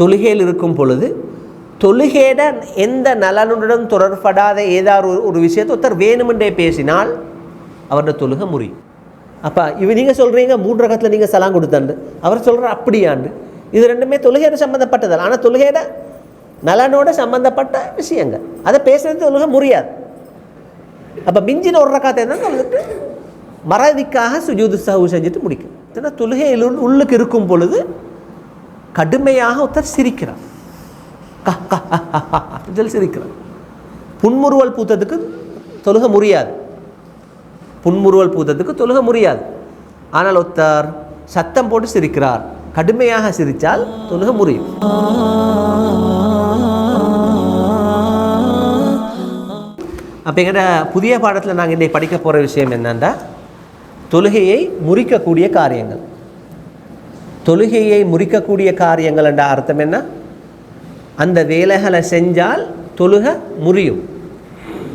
தொழுகையில் இருக்கும் பொழுது தொழுகையிட எந்த நலனுடன் தொடர்படாத ஏதாவது ஒரு விஷயத்தை ஒருத்தர் வேணுமென்றே பேசினால் அவருடைய தொழுகை முறியும். அப்போ நீங்கள் சொல்கிறீங்க 3 ரகத்தில் நீங்கள் சலாம் கொடுத்தாண்டு, அவர் சொல்கிற அப்படியாண்டு. இது ரெண்டுமே தொழுகையோட சம்மந்தப்பட்டதில்லை. ஆனால் தொழுகையிட நலனோட சம்மந்தப்பட்ட விஷயங்கள், அதை பேசுகிறது தொழுகை முறியாது. அப்போ மிஞ்சின ஒரு ரகத்தை தான் தொழுதுட்டு மறதிக்காக சுஜூது சஹ்வு செஞ்சுட்டு முடிக்கும். ஏன்னா தொழுகையில் உள்ளுக்கு இருக்கும் பொழுது கடுமையாக ஒருத்தர் சிரிக்கிறார், சிரிக்கிறார். புன்முறுவல் பூத்ததுக்கு தொழுகை முறியாது, புன்முறுவல் பூத்ததுக்கு தொழுகை முறியாது. ஆனால் ஒருத்தர் சத்தம் போட்டு சிரிக்கிறார், கடுமையாக சிரித்தால் தொழுகை முறியும். அப்போ எங்கள்ட புதிய பாடத்தில் நாங்கள் இன்றைக்கு படிக்க போகிற விஷயம் என்னென்னா, தொழுகையை முறிக்கக்கூடிய காரியங்கள். தொழுகையை முறிக்கக்கூடிய காரியங்கள் என்ற அர்த்தம் என்ன? அந்த வேலைகளை செஞ்சால் தொழுகை முறியும்.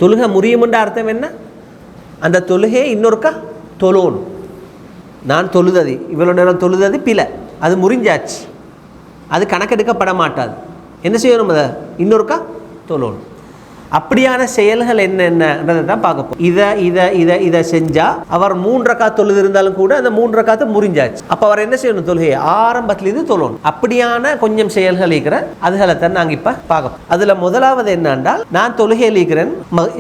தொழுகை முறியும் என்ற அர்த்தம் என்ன? அந்த தொழுகையை இன்னொருக்கா தொழணும். நான் தொழுதது இவ்வளோ நேரம் தொழுதது பிழை, அது முறிஞ்சாச்சு, அது கணக்கெடுக்கப்பட மாட்டாது. என்ன செய்யணும்? அதை இன்னொருக்கா தொழணும். அப்படியான செயல்கள் என்னென்னன்றதை தான் பார்க்க போகிறோம். இதை செஞ்சால் அவர் 3 ரக்காத் தொழுது இருந்தாலும் கூட அந்த 3 ரக்காத்து முறிஞ்சாச்சு. அப்போ அவர் என்ன செய்யணும்? தொழுகையை ஆரம்பத்திலிருந்து தொழணும். அப்படியான கொஞ்சம் செயல்கள் இருக்கிற அதுகளை தான் நாங்கள் இப்போ பார்க்க. அதில் முதலாவது என்னென்றால், நான் தொழுகையில் இருக்கிறேன்,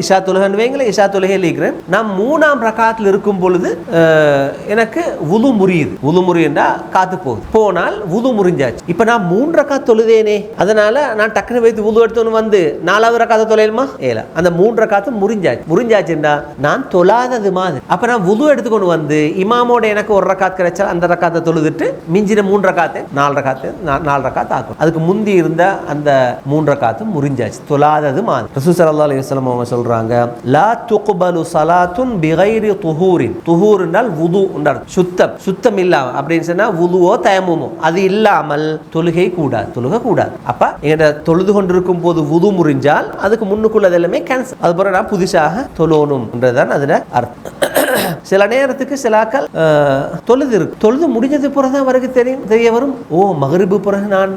இஷா தொழுகன்னு வைங்களேன், இஷா தொழுகையில் இருக்கிறேன், நான் 3ஆம் ரக்காத்தில் இருக்கும் பொழுது எனக்கு வுது முறியுது. வுது முறியுண்டா காத்து போகுது, போனால் வுது முறிஞ்சாச்சு. இப்போ நான் 3 ரக்காத் தொழுதேனே, அதனால நான் டக்குனு வைத்து வுது எடுத்துன்னு வந்து 4வது ரக்காத்தை தொலையுமா? அந்த 3 ரக்காத்து முறிஞ்சாச்சுண்டா நான் தொழாதது மாதிரி. அப்ப நான் வுது எடுத்துக்கொண்டு வந்து இமாமோட எனக்கு 1 ரக்காத் கிடைச்சா அந்த ரக்காத்தை தொழுதுட்டு மிஞ்சின 3 ரக்காத்து 4 ரக்காத்து ஆக்கும். அதுக்கு முந்தி இருந்த அந்த 3 ரக்காத்து முறிஞ்சாச்சு, தொழாதது மாதிரி. ரசூல் ஸல்லல்லாஹு அலைஹி வஸல்லம் அவங்க சொல்றாங்க, லா துக்பலு ஸலாத்துன் பிகைரி துஹூரின். துஹூர் என்றால் வுது என்றால் சுத்தம் இல்லாம, அப்படின்னு சொன்னா வுதுவோ தயம்முமோ அது இல்லாமல் தொழுகை கூடாது, தொழுகை கூடாது. அப்ப எங்க தொழுது கொண்டிருக்கும் போது வுது முறிஞ்சால் அதுக்கு முன்னுக்குள்ளது எல்லாமே கேன்சல். அது பிறகு நான் புதுசாக தொழணும் என்றதான் அதுல அர்த்தம். சில நேரத்துக்கு சிலாக்கள் தொழுது முடிஞ்சது பிறகுதான் அவருக்கு தெரிய வரும், ஓ மகரிபு பிறகு நான்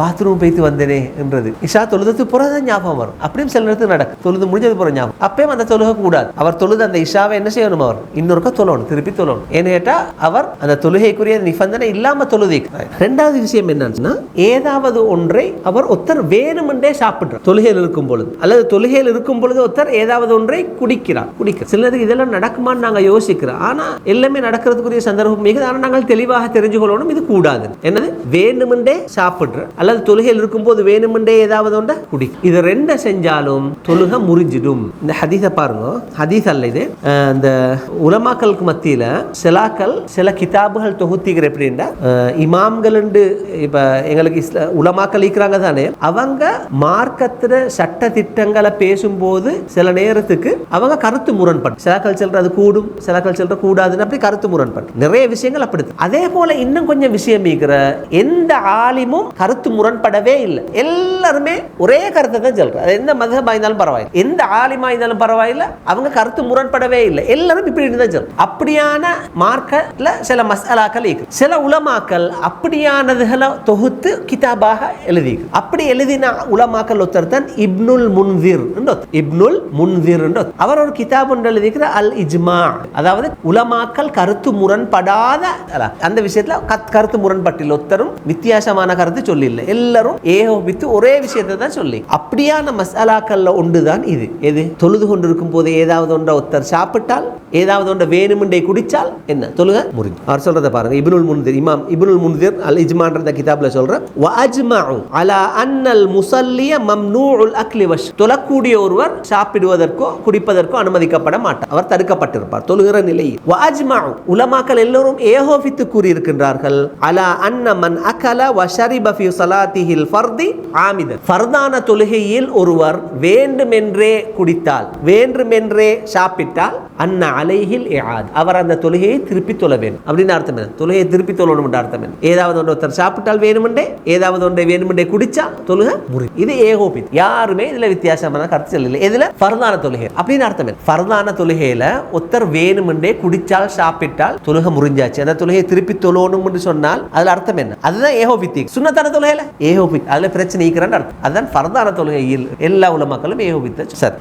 பாத்ரூம் போய்த்து வந்தேனே என்றது. இஷா தொழுது பிறகுதான் ஞாபகம் வரும். அப்படியும் சில நேரத்துக்கு நடக்கும், தொழுது முடிஞ்சது பிறகு ஞாபகம். அப்பயும் அந்த தொழுகை கூடாது. அவர் தொழுது அந்த இஷாவை என்ன செய்யணும்? அவர் இன்னொருக்க தொழணும், திருப்பி தொழணும். ஏன்னு கேட்டா அவர் அந்த தொழுகைக்குரிய நிபந்தனை இல்லாம தொழுது. 2வது விஷயம் என்னன்னா, ஏதாவது ஒன்றை அவர் ஒருத்தர் வேணுமென்றே சாப்பிடுறார் தொழுகையில் இருக்கும் பொழுது, அல்லது தொழுகையில் இருக்கும் பொழுது ஒருத்தர் ஏதாவது ஒன்றை குடிக்கிறார். சில நேரத்துக்கு இதெல்லாம் நடக்குமான்னு நாங்கள் யோசிக்கிறோம். ஆனா எல்லாமே நடக்கிறதுக்குரிய சந்தர்ப்பம் மிக. ஆனால் நாங்கள் தெளிவாக தெரிஞ்சு கொள்ளணும், இது கூடாது. என்னது? வேணுமென்றே சாப்பிடுற அல்லது தொழுகையில் இருக்கும் போது வேணுமென்றே ஏதாவது ஒன்றை குடி. இது 2 செஞ்சாலும் தொழுகை முறிஞ்சிடும். இந்த ஹதீஸை பாருங்க, ஹதீஸ் அல்ல இது. இந்த உலமாக்களுக்கு மத்தியில சில கிதாபுகள் தொகுத்திக்கிற எப்படின்னா, இமாம்கள் இப்ப எங்களுக்கு உலமாக்கள் இருக்கிறாங்க தானே, அவங்க மார்க்கத்துல சட்ட திட்டங்களை பேசும்போது சில நேரத்துக்கு அவங்க கருத்து முரண்பட்டு, சிலக்கள் சொல்றது கூடும், சிலக்கள் சொல்ற கூடாதுன்னு அப்படி கருத்து முரண்பட்டு நிறைய விஷயங்கள் அப்படி. அதே போல இன்னும் கொஞ்சம் விஷயம் இருக்கிற, எந்த ஆலிமும் கருத்து முரண்படவே இல்லை, எல்லாருமே ஒரே கருத்தை தான் சொல்றாங்க. எந்த மதஹபா இருந்தாலும் பரவாயில்லை, எந்த ஆலிமா இருந்தாலும் பரவாயில்லை, அவங்க கருத்து முரண்படவே இல்லை, எல்லாரும் இப்படி தான் சொல்றாங்க. அப்படியான மார்க்கல சில மசாலாக்கள் இருக்கு. சில உலமாக்கள் அப்படியானதுகளை தொகுத்து கிதாபாக எழுதி, அப்படி எழுதின உலமாக்கள் ஒருத்தர் தான் இப்னுல் முன்திர். அவர் ஒரு கிதாப் எழுதிக்கிற அல் இஜ்மா, அதாவது உலமாக்கள் கருத்து முரண்படாத அந்த விஷயத்துல கருத்து முரண்பட்டில் ஒருத்தரும் வித்தியாசமான கருத்து சொல்லி இல்லை, எல்லாரும் ஏகோபித்து ஒரே விஷயத்தை தான் சொல்லி. அப்படியான மசாலாக்கள்ல ஒன்றுதான் இது. எது? தொழுது கொண்டிருக்கும் போது ஏதாவது ஒன்றை ஒருத்தர் சாப்பிட்டால், ஏதாவது ஒன்றை வேணுமெண்டே குடிச்சால் என்ன? தொழுகை முறிஞ்சு. அவர் சொல்றதை பாருங்க, இப்னுல் முன்திர், இமாம் இப்னுல் முன்திர் அல் இஜ்மான்ற கிதாப்ல சொல்ற, வஅஜ்மஉ அலா அன்னல் முஸல்லிய மம்னூஉல் அக்லி வஷ். தொழக்கூடிய ஒருவர் சாப்பிடுவதற்கோ குடிப்பதற்கோ அனுமதிக்கப்பட மாட்டார், அவர் தடுக்கப்பட்டிருப்பார் தொழுகிற நிலையில். வஅஜ்மஉ, உலமாக்கள் எல்லோரும் ஏகோபித்து கூறியிருக்கின்றார்கள், அலா அன்ன மன் அகல வ ஷரிப ஃபீ ஸலாத்திஹில் ஃபர்தி ஆமிதன். ஃபர்தான தொழுகையில் ஒருவர் வேண்டுமென்றே குடித்தால், வேண்டுமென்றே சாப்பிட்டால் அன்ன அலைஹில் இஆத், அவர் அந்த தொழுகையை திருப்பி தொழ வேண்டும் அப்படின்னு அர்த்தம் என்ன? தொழுகையை திருப்பி தொழணும் என்ற அர்த்தம் என்ன? ஏதாவது ஒருத்தர் சாப்பிட்டால் வேணுமெண்டே, ஏதாவது ஒன்றை வேணுமெண்டே குடிச்சா தொழுகை முறி. இது ஏகோபித். யாருமே இதுல வித்தியாசமான கருத்து இல்லை. இதுல ஃபர்தான தொழுகை அப்படின்னு அர்த்தம் என்ன? ஃபர்தான தொழுகையில ஒருத்தர் வேணுமெண்டே குடிச்சால் சாப்பிட்டால் தொழுகை முறிஞ்சாச்சு, அந்த தொழுகையை திருப்பி தொழணும் என்று சொன்னால் அதுல அர்த்தம் என்ன? அதுதான் ஏகோபித்தி. சுன்னத்தான தொழுகையில ஏகோபித், அதுல பிரச்சனை இருக்கிறான்னு அர்த்தம். அதுதான் ஃபர்தான தொழுகையில் எல்லா உலமாக்களும் ஏகோபித்த. சரி,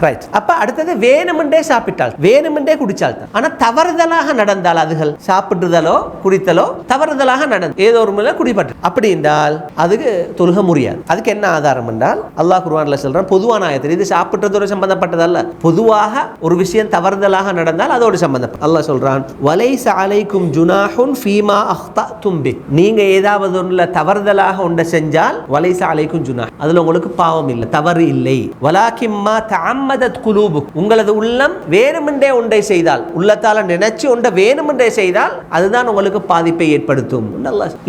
ரைட். அப்ப அடுத்தது வேணுமெண்டே சாப்பிட்டால், வேணுமெண்டே குடிச்சால் தான். ஆனா தவறுதலாக நடந்தால், அதுகள் சாப்பிடுதலோ குடித்தலோ தவறுதலாக நடந்து ஏதோ ஒரு முறையில் குடிப்பட்டு அப்படி என்றால் அதுக்கு தொழுகை முறியாது. அதுக்கு என்ன ஆதாரம் என்றால் அல்லாஹ் குர்ஆன்ல சொல்றான், பொதுவான ஆயத்தில், இது சாப்பிட்டதோடு சம்பந்தப்பட்டதல்ல, பொதுவாக ஒரு விஷயம் தவறுதலாக நடந்தால் அதோடு சம்பந்தப்பட்ட. அல்லாஹ் சொல்றான், வலைஸ அலைக்கும் ஜுனாஹுன் ஃபீமா அக்ததும் பி, நீங்க ஏதாவது ஒன்றுல தவறுதலாக ஒன்றை செஞ்சால் வலைஸ அலைக்கும் ஜுனாஹ், அதுல உங்களுக்கு பாவம் இல்லை, தவறு இல்லை. வலாக்கிம்மா தஅம்மதத் குலூபுக், உங்களது உள்ளம் வேணுமென்றே ஒன்றை செய்தால், உள்ளத்தால நினைச்சு ஒன்றை வேணுமென்றே செய்தால் அதுதான் உங்களுக்கு பாதிப்பை ஏற்படுத்தும்.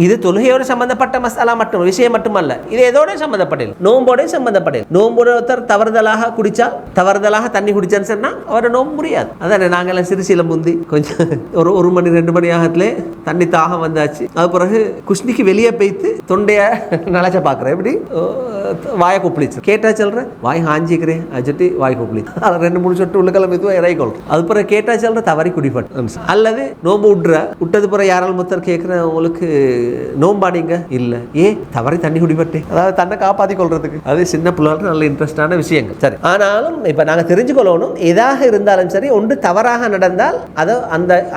இது தொழுகையோடு சம்பந்தப்பட்ட மசாலா மட்டும் விஷயம் மட்டுமல்ல, இது எதோட சம்பந்தப்பட்டது? நோம்போட சம்பந்தப்பட்டது. நோம்போட ஒருத்தர் தவறுதலாக குடிச்சால், தவறுதலாக தண்ணி குடிச்சான்னு சொன்னா அவரை நோம்பு முடியாது. அதான் நாங்கெல்லாம் சிறுசில முந்தி கொஞ்சம் ஒரு மணி 2 மணி ஆகத்துல தண்ணி தாகம் வந்தாச்சு, அது பிறகு குஷ்ணிக்கு வெளியே போய்த்து தொண்டைய நினைச்ச பாக்குறேன், எப்படி வாயை கொப்பளிச்சு கேட்டா சொல்றேன், வாய் ஹாஞ்சிக்கிறேன் அஜட்டி வாய் கொப்பளிச்சு 2-3 சொட்டு உள்ளுக்கெல்லாம் மெதுவாக இறக்கொள். அது பிறகு கேட்டா சொல்ற தவறி குடிப்பட்டு, அல்லது நோம்பு விட்டது பிறகு யாராலும் முத்தர் கேட்கிறேன், உங்களுக்கு நோம்பாடிங்க இல்ல, தவறி தண்ணி குடிப்பட்டு, அதாவது தன்னை காப்பாற்றி கொள்றதுக்கு. அது சின்ன பிள்ளைகளுக்கு நல்ல இன்ட்ரெஸ்டான விஷயங்கள். சரி, ஆனாலும் இப்ப நாங்க தெரிஞ்சுக்கொள்ளணும், எதாக இருந்தாலும் சரி ஒன்று தவறாக நடந்தால் அது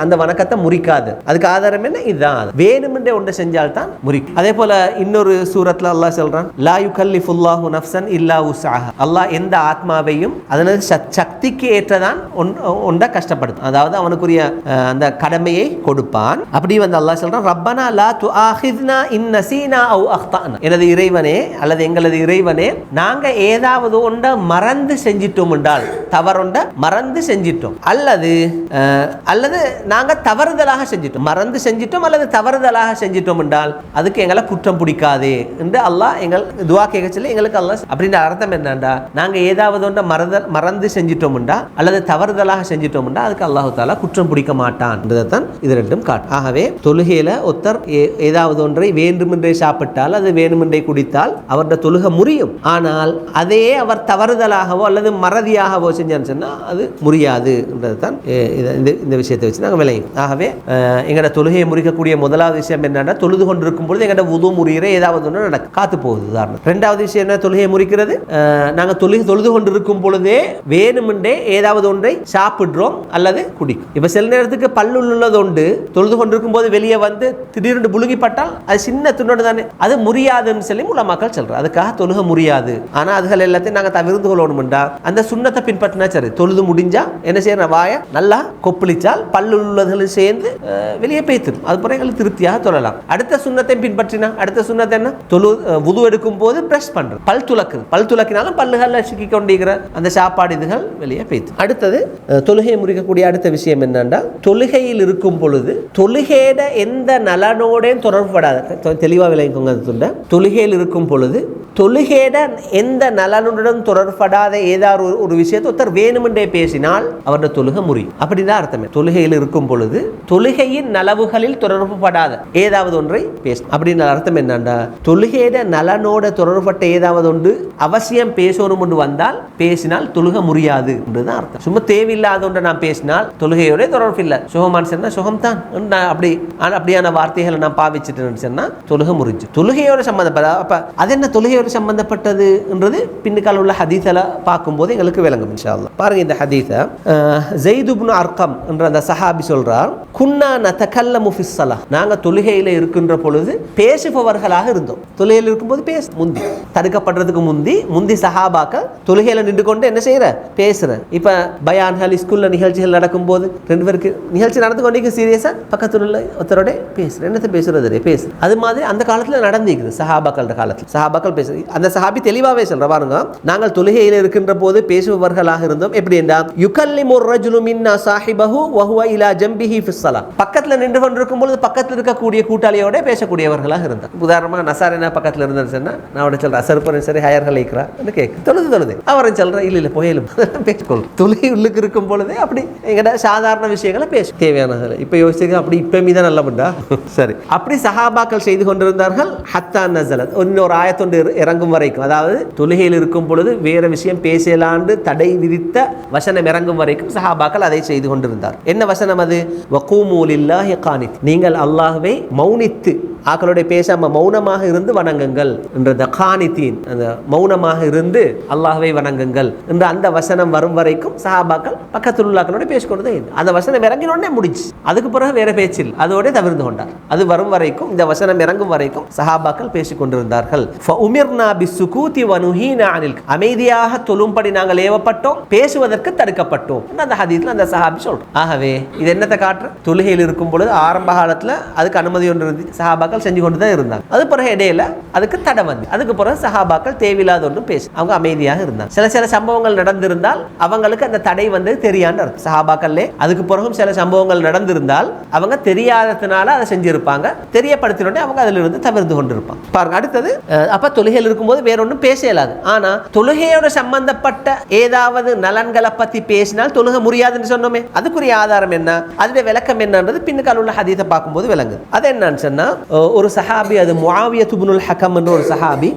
அந்த வணக்கத்தை முறிக்காது. அதுக்கு ஆதாரம் என்ன? இதுதான், வேணுமென்றே ஒன்று செஞ்சால் தான் முறிக்கும். அதே போல இன்னொரு சூரத்துல அல்லாஹ் சொல்றான், லா யுகல்லிஃபுல்லாஹு நஃப்ஸன் இல்லா உஸ்ஸாஹா, அல்லாஹ் எந்த ஆத்மாவையும் அதனது சக்திக்கு ஏற்றதான் ஒன்றை கஷ்டப்படுத்தும், அதாவது அவனுக்குரிய அந்த கடமையை கொடுப்பான். அப்படி வந்து அல்லாஹ் சொல்றான், ரப்பனா லா துஆஹித்னா இன் நஸீனா அவ் அக்தஅனா, எனது இறைவனே அல்லது எங்களது இறைவனே, நாங்க ஏதாவது ஒன்றை மறந்து செஞ்சிட்டோம் என்றால், தவறொண்ட மறந்து செஞ்சிட்டோம், அல்லது நாங்க தவறுதலாக செஞ்சிட்டோம், மறந்து செஞ்சிட்டோம் அல்லது தவறுதலாக செஞ்சிட்டோம் என்றால் அதுக்கு எங்களை குற்றம் பிடிக்காதே என்று அல்லாஹ் எங்கள் துஆ கேட்க சொல்லி எங்களுக்கு அல்லாஹ். அப்படின்ற அர்த்தம் என்னண்டா, நாங்க ஏதாவது ஒன்றை மறந்து செஞ்சிட்டோம் என்றா அல்லது தவறுதலாக செஞ்சிட்டோம் என்றா அதுக்கு அல்லாஹ் தஆலா குற்றம் பிடிக்க மாட்டான் என்றதான் இது ரெண்டும் காட்டும். ஆகவே தொழுகையில ஒருத்தர் ஏதாவது ஒன்றை வேண்டுமென்றே சாப்பிட்டால், அது வேண்டுமென்றே குடித்தால் அவருடைய தொழுகை முறியும். ஆனால் அதே அவர் தவறுதலாகவோ அல்லது மறதியாகவோ செஞ்சான்னு சொன்னா அது முறியாது என்றதுதான் இந்த விஷயத்தை வச்சு நாங்கள் விளையும். ஆகவே எங்களோட தொழுகையை முறிக்கக்கூடிய முதலாவது விஷயம் என்னன்னா, தொழுது கொண்டிருக்கும் பொழுது எங்களோட உது முறிகிற ஏதாவது ஒன்று நடக்க காத்து போகுது. உதாரணம். ரெண்டாவது விஷயம் என்ன? தொழுகையை முறிக்கிறது, நாங்கள் தொழுது கொண்டிருக்கும் பொழுதே வேணுமென்றே ஏதாவது ஒன்றை சாப்பிடுறோம் அல்லது குடிக்கும். இப்ப சில நேரத்துக்கு பல்லுள்ளது உண்டு, தொழுது கொண்டிருக்கும் போது வெளியே வந்து திடீர்னு புழுங்கிப்பட்டால் அது சின்ன துண்ணோடு தானே, அது முறியாதுன்னு சொல்லி உலமாக்கள் சொல்றாங்க. அதுக்காக தொழுகை முறியாது. ஆனா அதுகள் எல்லாத்தையும் நாங்கள் தவிர்த்து கொள்ளணும்டா, அந்த சுண்ணத்தை பின்பற்றினா சரி. தொழுது முடிஞ்சா என்ன செய்யற, வாயை நல்லா கொப்பளிச்சால் பல்லுள்ளதுகளும் சேர்ந்து வெளியே பேய்த்திடும், அது பிறகு எங்களுக்கு திருப்தியாக தொழலாம். அடுத்த சுண்ணத்தை பின்பற்றினா, அடுத்த சுண்ணத்தை என்ன, வுது எடுக்கும் போது பிரஷ் பண்றது, பல் துலக்கினாலும் பல்லுகள் சிக்கி கொண்டிருக்கிற அந்த சாப்பாடு இதுகள் வெளியே பேய்த்து. அடுத்தது தொழுகையை முறிக்கக்கூடிய அடுத்த விஷயம் என்னன்னா, தொழுகையில் இருக்கும் பொழுது தொழுகையிட எந்த நலனோட தொடர்புபடாத, தெளிவாக விளங்கிக்கோங்க. தொழுகையில் இருக்கும் பொழுது தொழுகையிட எந்த நலனுடன் தொடர்படாத ஏதாவது ஒரு விஷயத்தை ஒருத்தர் வேணுமென்றே பேசினால் அவருடைய தொழுகை முறியும். அப்படிதான் அர்த்தமே. தொழுகையில் இருக்கும் பொழுது தொழுகையின் நலவுகளில் தொடர்புபடாத ஏதாவது ஒன்றை பேசணும் அப்படின்னு அர்த்தம் என்னன்னா, தொழுகையிட நலனோட தொடர்பட்ட ஏதாவது ஒன்று அவசியம் பேசணும் என்று வந்தால் பேசினால் தொழுகை முறியாது என்றுதான் அர்த்தம். சும்மா தேவையில்லாத ஒன்றை நான் பேசினால் தொழுகையோட தொடர்பு இல்லை, சுகமான் சொன்னா சுகம் தான், அப்படியான வார்த்தைகளை நான் பாவிச்சுட்டேன்னு சொன்னா தொழுகை முறிஞ்சு. தொழுகையோட சம்பந்தப்பட்ட, அப்ப அது என்ன தொழுகையோட சம்பந்தப்பட்டது என்றது பின்னுக்கால உள்ள ஹதீஸல பார்க்கும்போது எங்களுக்கு விளங்கும் இன்ஷா அல்லாஹ். பாருங்க, இந்த ஹதீஸை ஸைத் இப்னு அர்கம் என்ற அந்த சஹாபி சொல்றார், குன்னா நதகல்லமு ஃபிஸ் ஸலாஹ், நாங்க தொழுகையில இருக்கின்ற பொழுது பேசுபவர்களாக இருந்தோம். தொழுகையில் இருக்கும்போது முந்தி தடுக்கப்படுறதுக்கு முந்தி சஹாபாக்கள் தொழுகையில நின்று கொண்டு என்ன செய்யற, பேசுற. இப்ப பயான்கள் ஸ்கூல்ல நிகழ்ச்சிகள் நடக்கும் போது 2 பேருக்கு நிகழ்ச்சி நடந்து கொண்டே சீரியஸா பக்கத்துல உள்ள ஒருத்தரோட பேசுற, என்னத்தை பேசுறது பேசு. அது மாதிரி அந்த காலத்துல நடந்திருக்குது. சஹாபாக்கள் காலத்துல சஹாபாக்கள் பேசு. அந்த சஹாபி தெளிவாவே சொல்ற, பாருங்க, நாங்கள் தொழுகையில் இருக்கின்ற போது பேசுபவர்களாக இருந்தோம். எப்படி என்றால், யுகல்லிமு ரஜுலு மின்னா சாஹிபஹு வஹுவ இலா ஜம்பிஹி ஃபிஸ் ஸலாஹ், பக்கத்துல நின்று கொண்டிருக்கும் பொழுது பக்கத்துல இருக்கக்கூடிய கூட்டாளியோட பேசக்கூடியவர்களாக இருந்தார். உதாரணமா நசாரனா பக்கத்துல இருந்தாரு சொன்னா, நான் அவட சொல்றேன் அசர்பன் சரி ஹயர்கள் ஐக்ரா கேட்க தொழுது அவரை சொல்றேன், இல்ல போயிலும் பேசிக்கொள். தொழுகை உள்ளுக்கு இருக்கும் பொழுது அப்படி எங்கட சாதாரண விஷயங்களை பேச தேவையானது. இப்ப யோசிச்சு அப்படி இப்ப மீதான் நல்ல பண்ணா சரி. அப்படி சஹாபாக்கள் செய்து கொண்டிருந்தார்கள். ஹத்தா நஸலத், இன்னொரு ஆயத்தொண்டு இறங்கும் வரைக்கும், அதாவது தொழுகையில் இருக்கும் பொழுது வேற விஷயம் பேசலாண்டு தடை விதித்த வசனம் இறங்கும் வரைக்கும் சஹாபாக்கள் அதை செய்து கொண்டிருந்தார். என்ன வசனம் அது? வகூமு லில்லாஹி கானித், நீங்கள் அல்லாஹ்வை மௌனித்து, ஆக்களுடைய பேசாம மௌனமாக இருந்து வணங்குங்கள் என்ற கானித்தீன், அந்த மௌனமாக இருந்து அல்லாஹ்வை வணங்குங்கள் என்ற அந்த வசனம் வரும் வரைக்கும் சஹாபாக்கள் பக்கத்தில் உள்ளாக்களோட பேசிக்கொண்டு அந்த வசனம் இறங்கினோடனே முடிச்சு. அதுக்கு பிறகு வேற பேச்சில் அதோட தவிர்த்து கொண்டார். அது வரும் வரைக்கும், இந்த வசனம் இறங்கும் வரைக்கும் சஹாபாக்கள் பேசிக் கொண்டிருந்தார்கள். அமைதியாக தொழும்படி நாங்கள் ஏவப்பட்டோம், பேசுவதற்கு தடுக்கப்பட்டோம் அந்த ஹதீஸ்ல அந்த சஹாபி சொல்றோம். ஆகவே இது என்னத்தை காட்டுற? தொழுகையில் இருக்கும் பொழுது ஆரம்ப காலத்துல அதுக்கு அனுமதி ஒன்று இருந்து சஹாபாக்கள் செஞ்சு கொண்டு தான் இருந்தாங்க. அது பிறகு இடையில அதுக்கு தடை வந்து, அதுக்கு பிறகு சஹாபாக்கள் தேவையில்லாத ஒன்று பேசி அவங்க அமைதியாக இருந்தாங்க. சில சம்பவங்கள் நடந்திருந்தால் அவங்களுக்கு அந்த தடை வந்து தெரியாண்டு அர்த்தம். சஹாபாக்கள்லே அதுக்கு பிறகும் சில சம்பவங்கள் நடந்திருந்தால் அவங்க தெரியாததுனால அதை செஞ்சிருப்பாங்க, தெரியப்படுத்தினோடனே அவங்க அதில் இருந்து தவிர்த்து கொண்டிருப்பாங்க. பாருங்க அடுத்தது, அப்ப தொழுகையில் இருக்கும்போது வேற ஒன்றும் பேச இயலாது. ஆனா தொழுகையோட சம்பந்தப்பட்ட ஏதாவது நலன்களை பத்தி பேசினால் தொழுகை முடியாதுன்னு சொன்னோமே, அதுக்குரிய ஆதாரம் என்ன, அதோட விளக்கம் என்னன்றது பின்னுக்கால உள்ள ஹதீஸை பார்க்கும்போது விளங்குது. அது என்னன்னு சொன்னா, ஒரு சஹாபி, அது முஆவியா இப்னுல் ஹக்கம் என்ற ஒரு சஹாபி,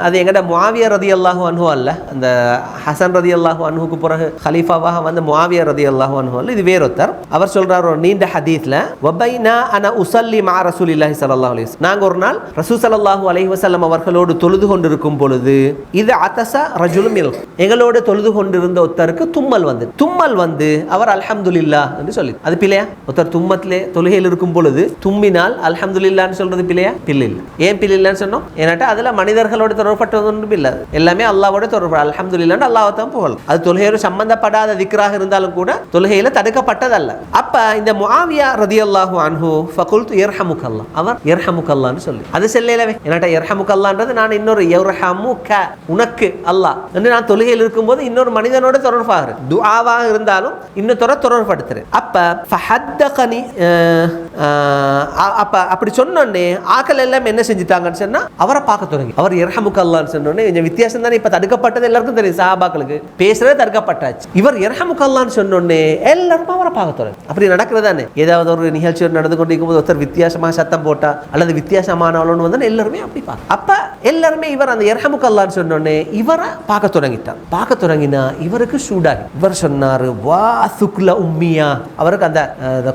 அது எங்கட முஆவியா ரலியல்லாஹு அன்ஹு அல்ல, அந்த ஹசன் ரலியல்லாஹு அன்ஹுக்கு பிறகு ஹலீஃபாவாக வந்த முஆவியா ரலியல்லாஹு அன்ஹு அல்ல, இது வேறொருத்தர். அவர் சொல்றார் ஒரு நீண்ட ஹதீஸ்ல, வபைனா அன உஸல்லி மா ரசூலில்லாஹி ஸல்லல்லாஹு அலைஹி வஸல்லம், நாங்க ஒரு நாள் ரசூல் ஸல்லல்லாஹு அலைஹி வஸல்லம் அவர்களோடு தொழுது கொண்டிருக்கும் பொழுது, இது அதஸ ரஜுலும் மின், எங்களோடு தொழுது கொண்டிருந்த ஒருத்தருக்கு தும்மல் வந்து அவர் அல்ஹம்துலில்லாஹ் என்று சொல்லி, அது பிள்ளையா? ஒருத்தர் தும்மத்திலே தொழுகையில் இருக்கும் பொழுது தும்மினால் அல்ஹம்துலில்லாஹ்னு சொல்றது பிள்ளையா? பிள்ளை இல்லை. ஏன் பிள்ளை இல்லைன்னு சொன்னோம்? ஏன்னாட்டா அதுல மனிதர்களோட தொடர்பட்டது ஒன்றும் இல்லை, எல்லாமே அல்லாஹ்வோட தொடர்பு. அல்ஹம்துலில்லாஹ் அல்லாஹ்வை தான் புகழும். அது தொழுகையோடு சம்பந்தப்படாத திக்ராக இருந்தாலும் கூட தொழுகையில தடுக்கப்பட்டதல்ல. அப்ப இந்த முஆவியா ரலியல்லாஹு அன்ஹு ஃபகுல்து யர்ஹமுக்கல்லாஹ், அவர் யர்ஹமுக்கல்லாஹ்னு சொல்லி அது செல்லவே, ஏன்னாட்டா யர்ஹமுக்கல்லாஹ்ன்றது நான் இன்னொரு யர்ஹமுக உனக்கு அல்லாஹ் என்று நான் தொழுகையில் இருக்கும்போது இன்னொரு மனிதனோட தொடர்பாகிறேன், துஆவாக இருந்தாலும் இன்னொரு தொடர்படுத்துறேன். அப்ப ஃபஹத்தகனி, அப்ப அப்படி சொன்னோடனே ஆக்கள் எல்லாம் என்ன செஞ்சுட்டாங்கன்னு சொன்னா அவரை பார்க்க தொடங்கி, அவர் யர்ஹமுக்கல்லாஹ்னு சொன்னோடனே கொஞ்சம் வித்தியாசம் தானே. இப்ப தடுக்கப்பட்டது எல்லாருக்கும் தெரியும், சஹாபாக்களுக்கு பேசுறது தடுக்கப்பட்டாச்சு. இவர் யர்ஹமுக்கல்லாஹ்னு சொன்னோடனே எல்லாரும் அவரை பார்க்க தொடங்கி. அப்படி நடக்கிறதானே, ஏதாவது ஒரு நிகழ்ச்சி நடந்து கொண்டிருக்கும் போது ஒருத்தர் வித்தியாசமாக சத்தம் போட்டா அல்லது வித்தியாசமானவளோன்னு வந்தா எல்லாருமே அப்படி பார்க்க, அப்ப எல்லாருமே இவர் அந்த யர்ஹமுக்கல்லாஹ்னு சொன்னோடனே இவரை பார்க்க தொடங்கிட்டார். பார்க்க தொடங்கினா இவருக்கு சூடாகி இவர் சொன்னாரு, வா சுக்ல உம்மியா, அவருக்கு அந்த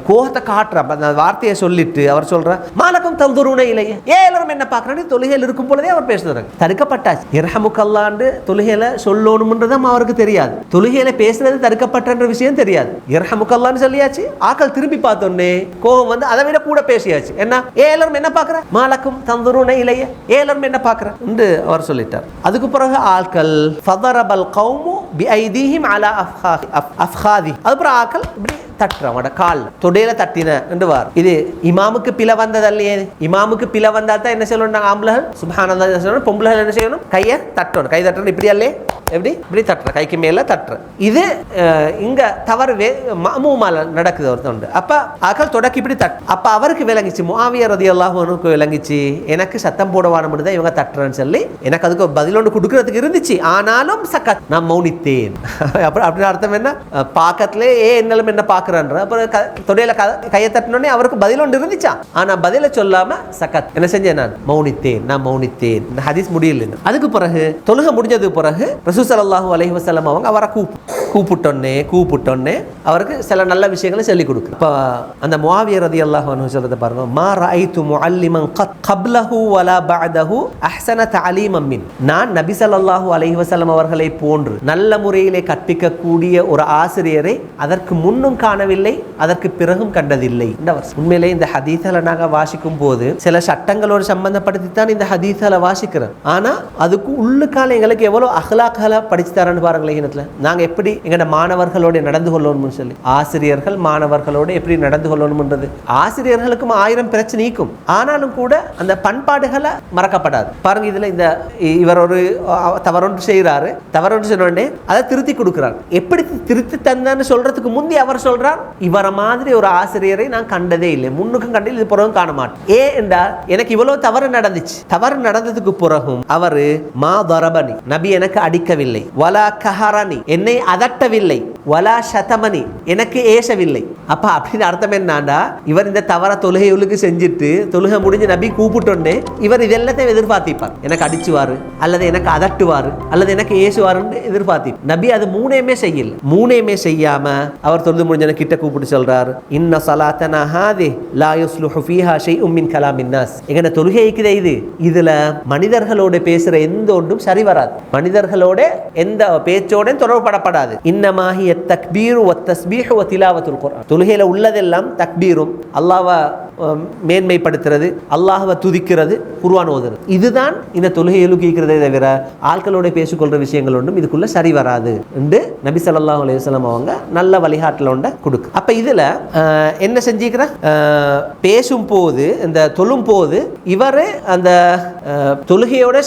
கோபத்தை காட்டுற அந்த வார்த்தையை சொல்லிட்டு அவர் சொல்ற, மாலக்கும் தல்துருன இலைய, எல்லாரும் என்ன பார்க்கறாங்க, தொழுகையில் இருக்கும் பொழுதே அவர் பேசுறாங்க. தடுக்கப்பட்டாச்சு. யர்ஹமுக்கல்லாஹ்னு தொழுகையில சொல்லணும்ன்றதும் அவருக்கு தெரியாது, தொழுகையில பேசுறது தடுக்கப்பட்ட விஷயம் தெரியாது. யர்ஹமுக்கல்லாஹ்னு சொல்லியாச்சு, ஆக்கள் திரும்பி பார்த்தோன்னே கோபம் வந்து அதை விட கூட பேசியாச்சு. என்ன, எல்லாரும் என்ன பார்க்கற, மாலக்கும் தல்துருன இலைய, எல்லாரும் என்ன பார்க்கற என்று அவர் சொல்லிட்டார். அதுக்கு பிறகு ஆக்கள் ஃபதரபல் கௌமு பிஐதீஹிம் அலா அஃப்காதி, அதுக்கப்புறம் ஆக்கள் இப்படி தட்டுறவட கால் தொடையில தட்டின என்று வார். இது இமாமுக்கு பிழை வந்ததல்லையே, இமாமுக்கு பிழை வந்தா தான் என்ன சொல்லணும், ஆம்பளர்கள் சுப்ஹானல்லாஹ் சொல்லணும், பொம்பளர்கள் என்ன செய்யணும், கையை தட்டணும். கை தட்டணும் இப்படி அல்லே, எப்படி இப்படி தட்டுற, கைக்கு மேல தட்டுற. இது இங்க தவறு மஅமூமால நடக்குது ஒருத்தர். அப்ப ஆக்கள் தொடக்கி இப்படி தட்டு. அப்ப அவருக்கு விளங்கிச்சு, முஆவியா ரலியல்லாஹு அன்ஹுக்கு விளங்கிச்சு, எனக்கு சத்தம் போட வானம் தான் இவங்க தட்டுறன்னு சொல்லி எனக்கு அதுக்கு பதில் ஒன்று கொடுக்கறதுக்கு இருந்துச்சு. ஆனாலும் சக்கத், நான் மௌனித்தேன். அப்படி அர்த்தம் என்ன, பாக்கத்திலே என்னலும் என்ன பாக்குறன்ற, அப்புறம் தொடையில கையை தட்டினோடனே அவருக்கு பதில் ஒன்று இருந்துச்சா, ஆனா பதில சொல்லாம சக்கத், என்ன செஞ்சேன், நான் மௌனித்தேன், நான் மௌனித்தேன். இந்த ஹதீஸ் முடியல. அதுக்கு பிறகு தொழுகை முடிஞ்சதுக்கு பிறகு ரசூல் ஸல்லல்லாஹு அலைஹி வஸல்லம் அவங்க அவரை கூப்பிட்டோன்னே அவருக்கு சில நல்ல விஷயங்களை சொல்லிக் கொடுக்கு. இப்போ அந்த முஆவியா ரலியல்லாஹு அன்ஹு சொல்றதை பாருங்க, மா ரஅய்து முஅல்லிமன் கப்லஹு வலா பஅதஹு அஹ்ஸன தஅலீமன் மின், நான் நபி ஸல்லல்லாஹு அலைஹி வஸல்லம் அவர்களை போன்று நல்ல முறையிலே கற்பிக்கக்கூடிய ஒரு ஆசிரியரை அதற்கு முன்னும் காணவில்லை, அதற்கு பிறகும் கண்டதில்லை. உண்மையிலே இந்த ஹதீஸ்களை நாங்கள் வாசிக்கும் போது சில சட்டங்களோடு சம்பந்தப்படுத்தித்தான் இந்த ஹதீஸ்களை வாசிக்கிறோம். ஆனா அதுக்கு உள்ளுக்கால எங்களுக்கு எவ்வளவு அஹ்லாக்களை படிச்சு தரேன்னு பாருங்களேன். இனத்துல நாங்க எப்படி எங்கட மாணவர்களோட நடந்து கொள்ளணும்னு சொல்லி, ஆசிரியர்கள் மாணவர்களோட எப்படி நடந்து கொள்ளணும்ன்றது, ஆசிரியர்களுக்கும் 1000 பிரச்சனை நீக்கும், ஆனாலும் கூட அந்த பண்பாடுகளை மறக்கப்படாது. பாருங்க, இதுல இந்த இவர் ஒரு தவறொன்று செய்யறாரு, தவறொன்று சொன்னோடனே அதை திருத்தி கொடுக்கிறார். எப்படி திருத்தி தந்தான்னு சொல்றதுக்கு முந்தி அவர் சொல்றார், இவரை மாதிரி ஒரு ஆசிரியரை நான் கண்டதே இல்லை, முன்னுக்கும் கண்டில் இது பிறகும் காண மாட்டேன். ஏன் என்றால் எனக்கு இவ்வளவு தவறு நடந்துச்சு, தவறு நடந்ததுக்கு பிறகும் அவரு மா தரபனி, நபி எனக்கு அடிக்கவில்லை, வலா கஹரனி, என்னை அதட்டவில்லை, வலா ஷதமனி, எனக்கு ஏசவில்லை. அப்ப அப்படின்னு அர்த்தம் என்னன்னா, இவர் இந்த தவற தொழுகையுள்ளுக்கு செஞ்சுட்டு தொழுகை முடிஞ்சு நபி கூப்பிட்டோன்னே இவர் இதெல்லாத்தையும் எதிர்பார்த்திப்பார். எனக்கு அடிச்சுவாரு, அல்லது எனக்கு அதட்டுவாரு, அல்லது எனக்கு ஏசுவாருன்னு எதிர்பார்த்தி. நபி அது மூணையுமே செய்யல. மூணையுமே செய்யாம அவர் தொழுது முடிஞ்ச கிட்ட கூப்பிட்டு சொல்றாரு, இன்ன ஸலாத்தனா ஹாதி லா யுஸ்லுஹு ஃபீஹா ஷைஉம் மின் கலாமின் நாஸ். எங்கன தொழுகை இருக்குது இது, இதுல மனிதர்களோட பேசுற எந்த ஒன்றும் சரி வராது, மனிதர்களோட எந்த பேச்சோட தொடர்படப்படாது. இன்னமாஹிய தக்பீரு வத் தஸ்பீஹு வ திலாவத்துல் குர்ஆன். தொழுகையில உள்ளதெல்லாம் தக்பீரும், அல்லாஹ்வை மேன்மைப்படுத்துறது, அல்லாஹ்வை துதிக்கிறது, குர்ஆன் ஓதுறது. இதுதான் இந்த தொழுகையில கேட்கிறதே தவிர ஆட்களோட பேசிக்கொள்ற விஷயங்கள் ஒன்றும் இதுக்குள்ள சரி வராது என்று நபி ஸல்லல்லாஹு அலைஹி வஸல்லம் அவங்க நல்ல வழிகாட்டல ஒன்றை கொடுக்கு. அப்ப இதுல என்ன செஞ்சிக்கிற, பேசும் போது இந்த தொழும் போது இவர் அந்த தொழுகையோட